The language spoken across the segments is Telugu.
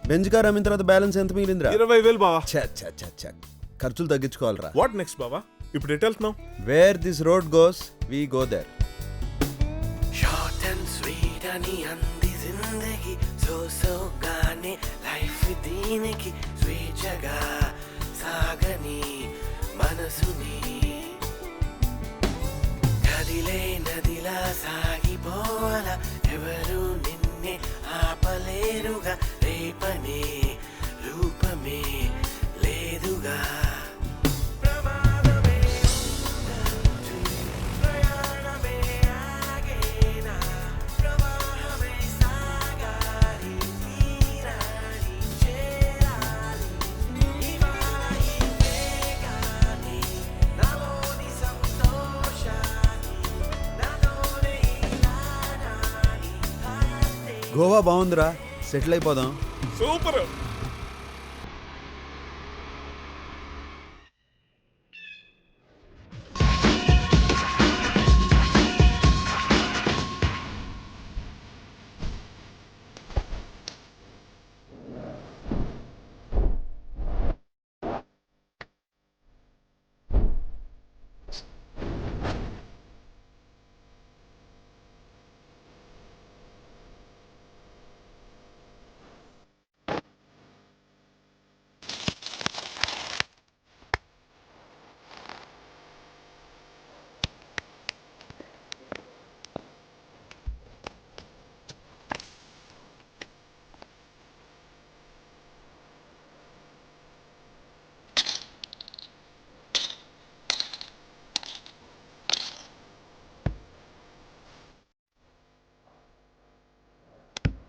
బెంజ్ కార్ అమ్మిన తర్వాత బ్యాలెన్స్ ఎంత మిగిలిందిరా? 20,000 బావా. ఖర్చులు తగ్గించుకోవాలరా. వాట్ నెక్స్ట్ బావా? ఇప్పుడు ఎటు వెళ్తున్నావు? Where this road goes we go there. Short and sweet అని అంది జిందగీ, సోగానే లైఫ్ దీనికి స్వేచ్ఛగా సాగని మనసుని కదిలే నదిలా సాగిపోవాల, ఎవరు నిన్నే ఆపలేరుగా, రేపనే రూపమే లేదుగా. గోవా బాగుందిరా, సెటిల్ అయిపోదాం. సూపర్.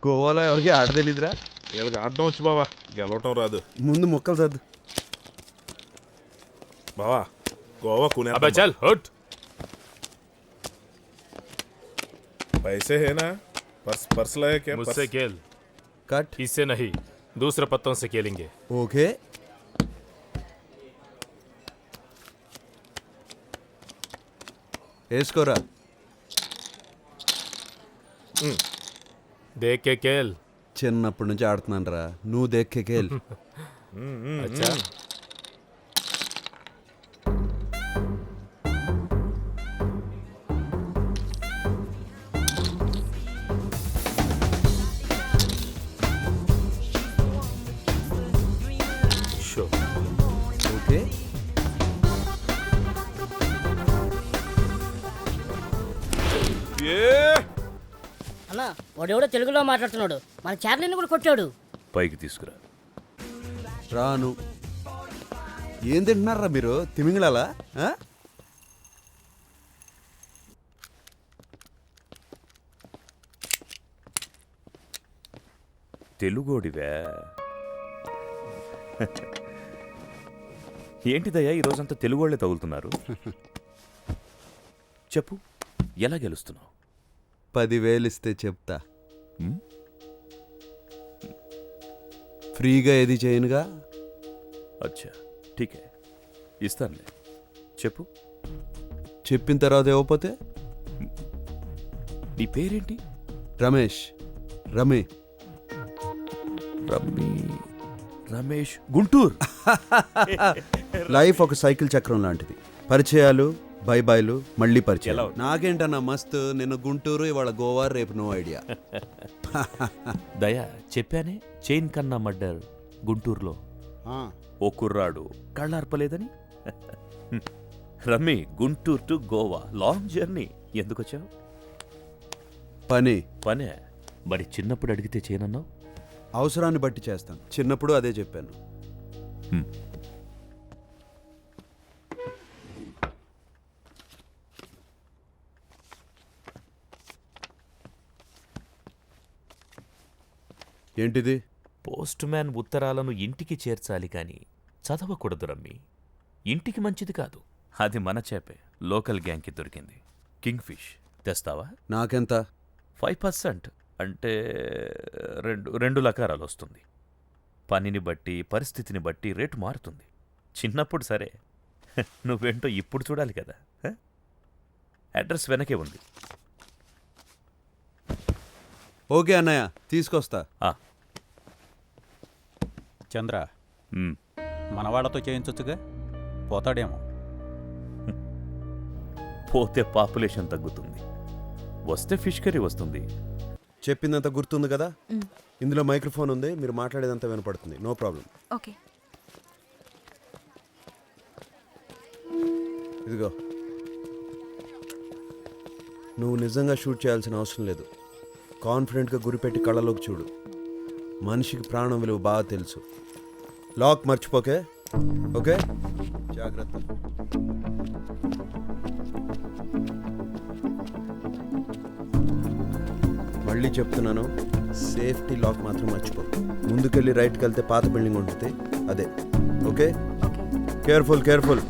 గోవాలో ఎవరికి ఆడ తెలీదురా. వీళ్ళకి ఆడడం వచ్చు బావా, గెలవటం రాదు. ముందు మొక్కలు సర్దు. బావా గోవా अबे కొనే चल हट। पैसे है ना? पर्स लाया क्या? मुझसे खेल, కట్. इससे नहीं, दूसरे पत्तों से खेलेंगे। ఓకే. వేసుకోరా. देख के खेल। చిన్నప్పటి నుంచి ఆడుతున్నాను రా, నువ్వు దేక్కేకేల్. अच्छा शो। ఓకే. ఏ అన్న వాడెవడో తెలుగులో మాట్లాడుతున్నాడు, మన చార్లీని కూడా కొట్టాడు. పైకి తీసుకురా. రాను. ఏం తింటున్నారా మీరు, తిమింగళాలా? తెలుగోడివే. ఏంటిదయ్యా ఈరోజంతా తెలుగోళ్లే తగులుతున్నారు? చెప్పు, ఎలా గెలుస్తున్నావు? 10,000 ఇస్తే చెప్తా. ఉమ్? ఫ్రీగా ఏది చేయనుగా. అచ్చా ఠీకే, ఇస్తానులే. చెప్పు. చెప్పిన తర్వాత ఇవ్వకపోతే? నీ పేరేంటి? రమేష్. రమే. రమేష్ గుంటూరు. లైఫ్ ఒక సైకిల్ చక్రం లాంటిది. పరిచయాలు, బై బాయ్లు, మళ్ళీ పరిచయాలు. ఎలా ఉంది? నాకేంటన్నా మస్తు. నిన్న గుంటూరు, ఇవాళ గోవా, రేపు నో ఐడియా. దయా చెప్పానే, చైన్ కన్నా మర్డర్ గుంటూరులో. ఓ కుర్రాడు కళ్ళార్పలేదని. రమ్మి, Guntur to Goa long journey. ఎందుకు వచ్చావు? పని. పనే. మరి చిన్నప్పుడు అడిగితే చేయనన్నావు? అవసరాన్ని బట్టి చేస్తాను. చిన్నప్పుడు అదే చెప్పాను. హ్మ్. ఏంటిది? పోస్ట్ మ్యాన్ ఉత్తరాలను ఇంటికి చేర్చాలి కాని చదవకూడదు రమ్మి. ఇంటికి మంచిది కాదు. అది మన చేపే, లోకల్ గ్యాంగ్కి దొరికింది. కింగ్ ఫిష్ తెస్తావా? నాకెంత? 5%, అంటే 2 లకారాలు వస్తుంది. పనిని బట్టి, పరిస్థితిని బట్టి రేటు మారుతుంది. చిన్నప్పుడు సరే, నువ్వేంటో ఇప్పుడు చూడాలి కదా. అడ్రస్ వెనకే ఉంది. ఓకే అన్నయ్య, తీసుకొస్తా. చంద్ర మ్, మనవాళ్లతో చేయించొచ్చుగా పోతాడేమో. పోతే పాపులేషన్ తగ్గుతుంది, వస్తే ఫిష్ కర్రీ వస్తుంది. చెప్పిందంతా గుర్తుంది కదా. ఇందులో మైక్రోఫోన్ ఉంది, మీరు మాట్లాడేదంతా వినపడుతుంది. No problem. ఓకే. ఇదిగో, నువ్వు నిజంగా షూట్ చేయాల్సిన అవసరం లేదు. కాన్ఫిడెంట్గా గురిపెట్టి కళ్ళలోకి చూడు. మనిషికి ప్రాణం విలువ బాగా తెలుసు. లాక్ మర్చిపోకే. ఓకే, జాగ్రత్త. మళ్ళీ చెప్తున్నాను, సేఫ్టీ లాక్ మాత్రం మర్చిపో. ముందుకెళ్ళి రైట్కి వెళ్తే పాత బిల్డింగ్ ఉంటుంది, అదే. Okay, careful careful.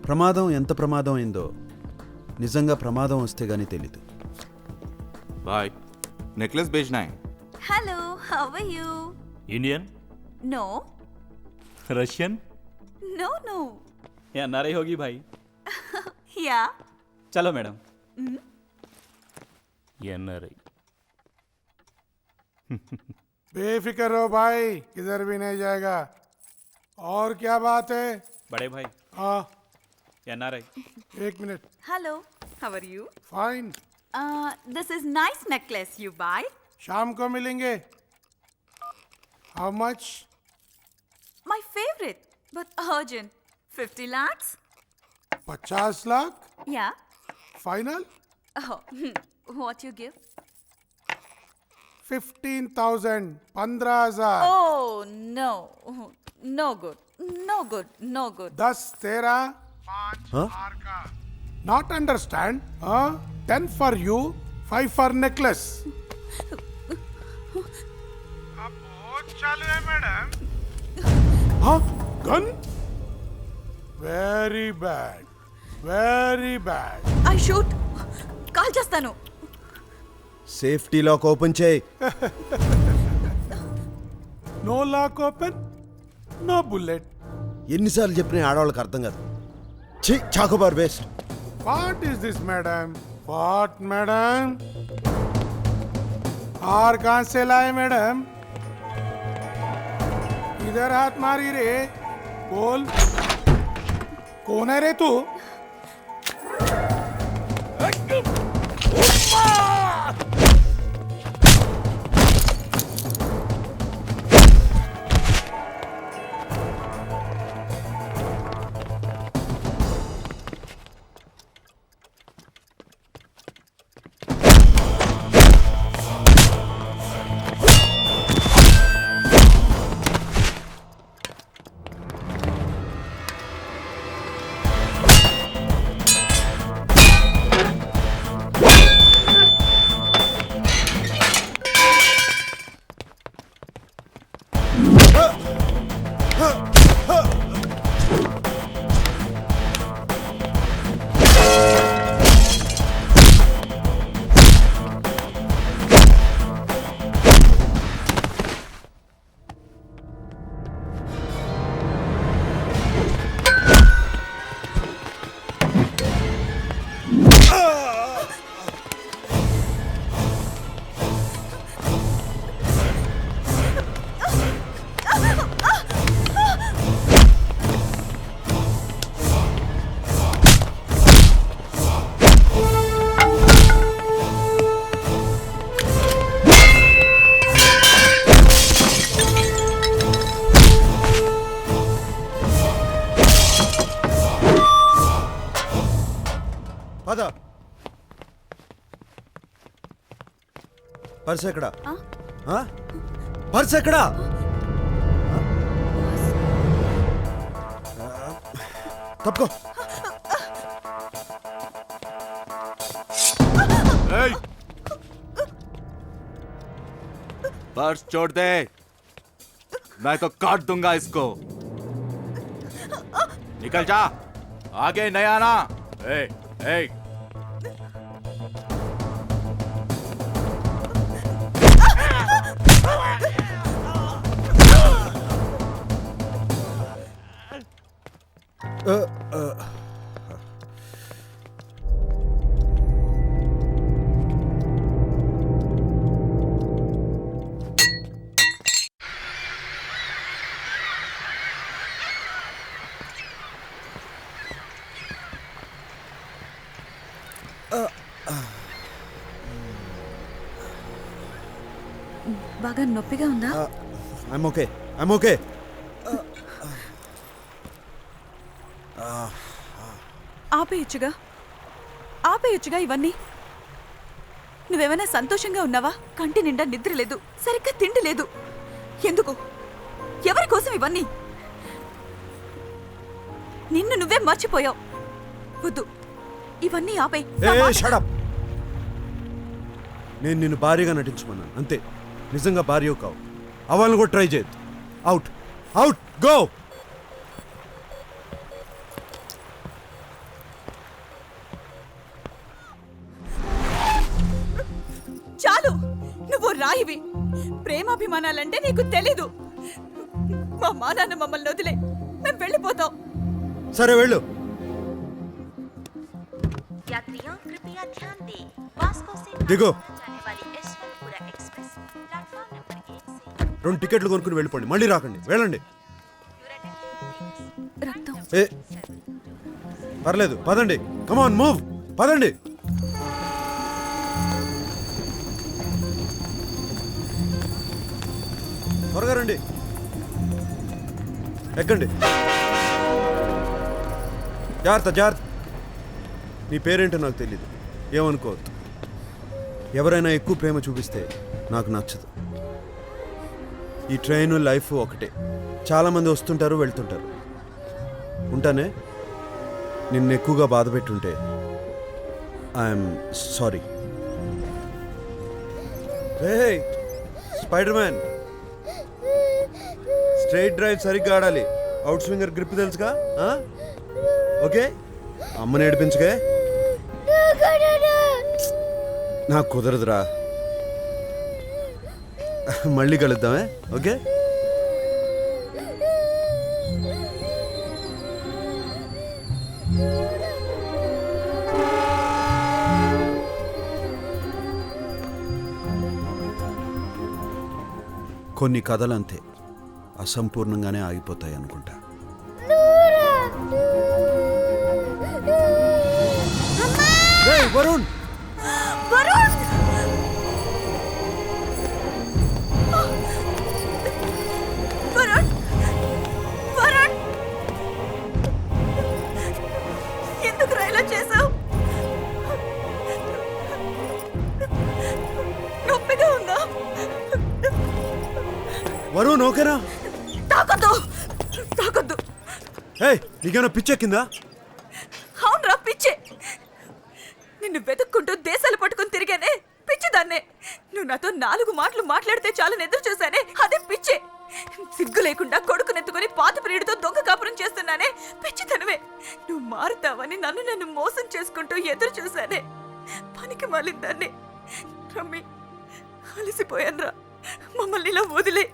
ప్రమాదం ఎంత ప్రమాదం అయిందో నిజంగా ప్రమాదం వస్తే గానీ తెలీదు. भाई नेकलेस बेचना है। Hello, how are you? Indian, no Russian no no NRI होगी भाई. या चलो मैडम. एनआरआई. बेफिक्र रहो भाई, किधर भी नहीं जाएगा। और क्या बात है? बड़े भाई हाँ, एनआरआई. एक minute. Hello, how are you? Fine, this is nice necklace, you buy? शाम को मिलेंगे। How much? My favourite but urgent. 50 lakhs? 50 lakh या. Final? Oh, what you give? 15,000, 15,000। Oh no, no good, no good, no good. 10 तेरा, 5 हाँ? हार का। Not understand? 10 for you, 5 for necklace। अब बहुत चालू है मैडम। हाँ, gun? Very bad, very bad। I shoot. Call చేస్తాను. సేఫ్టీ లాక్ ఓపెన్ చేయి. No lock open, no bullet। ఎన్నిసార్లు చెప్పినా ఆడవాళ్ళకి అర్థం కాదు. ఛీ, Choco Bar waste. What is this, madam? What, madam? हार कहाँ से लाए मैडम? इधर हाथ मारी रे। बोल, कौन है रे तू? పద. పర్స్ ఎక్కడా? పర్స్ ఎక్కడా? తప్పుకో. पर्स छोड़ दे, मैं तो काट दूंगा इसको। निकल जा, आगे नहीं आना। ए, ए। బాగా నొప్పిగా ఉందా? I'm okay, I'm okay. ఆపేయొచ్చుగా ఇవన్నీ. నువ్వేమైనా సంతోషంగా ఉన్నావా? కంటి నిండా నిద్ర లేదు, సరిగ్గా తిండి లేదు. ఎందుకు? ఎవరి కోసం ఇవన్నీ? నిన్ను నువ్వే మర్చిపోయావు. వద్దు, ఇవన్నీ ఆపే. Shut up. నేను నిన్ను భార్యగా నటించమన్నాను అంతే. నిజంగా భార్య కావు. అవ్వాలని కూడా ట్రై చేయొద్దు. Out, out, go. చాలు, నువ్వు రాయివి. ప్రేమాభిమానాలంటే నీకు తెలీదు. మా నాన్న మమ్మల్ని వదిలే, మేము వెళ్ళిపోతాం. సరే వెళ్ళు. దిగో. 2 టికెట్లు కొనుక్కుని వెళ్ళిపోండి, మళ్ళీ రాకండి. వెళ్ళండి. రక్తం. ఏ పర్లేదు, పదండి. కమాన్, మూవ్, పదండి. త్వరగా రండి, ఎక్కండి. జాగ్రత్త, జాగ్రత్త. నీ పేరేంటో నాకు తెలీదు, ఏమనుకోవద్దు. ఎవరైనా ఎక్కువ ప్రేమ చూపిస్తే నాకు నచ్చదు. ఈ ట్రైన్ లైఫ్ ఒకటే. చాలామంది వస్తుంటారు, వెళ్తుంటారు. ఉంటానే. నిన్ను ఎక్కువగా బాధ పెట్టుంటే I'm sorry. Ray spider man, straight drive సరిగ్గా ఆడాలి. అవుట్ స్వింగర్ గ్రిప్ తెలుసుగా? ఓకే, అమ్మని ఏడిపించకే. నాకు కుదరదురా. మళ్ళీ కలుద్దామే, ఓకే? కొన్ని కథలు అంతే, అసంపూర్ణంగానే ఆగిపోతాయి అనుకుంటా. వరుణ్, వరుణ్! వరుణ్! వరుణ్! ఎందుకు ఇలా చేసావు? నొప్పిగా ఉందా? వరుణ్ ఓకేనా? తాకొద్దు, తాకొద్దు. నీకేమైనా పిచ్చెక్కిందా? అవునరా, పిచ్చే. నిన్ను వెతుక్కుంటూ దేశాలు పట్టుకుని తిరిగానే, పిచ్చిదాన్నే. నువ్వు నాతో 4 మాటలు మాట్లాడితే చాలని ఎదురు చూసానే, అదే పిచ్చే. సిగ్గు లేకుండా కొడుకునెత్తుకుని పాత ప్రియుడితో దొంగ కాపురం చేస్తున్నానే, పిచ్చితనమే. నువ్వు మారుతావని నన్ను మోసం చేసుకుంటూ ఎదురు చూసానే, పనికి మాలిందాన్ని. రమ్మి, అలసిపోయానురా. మమ్మల్ని ఇలా వదిలే.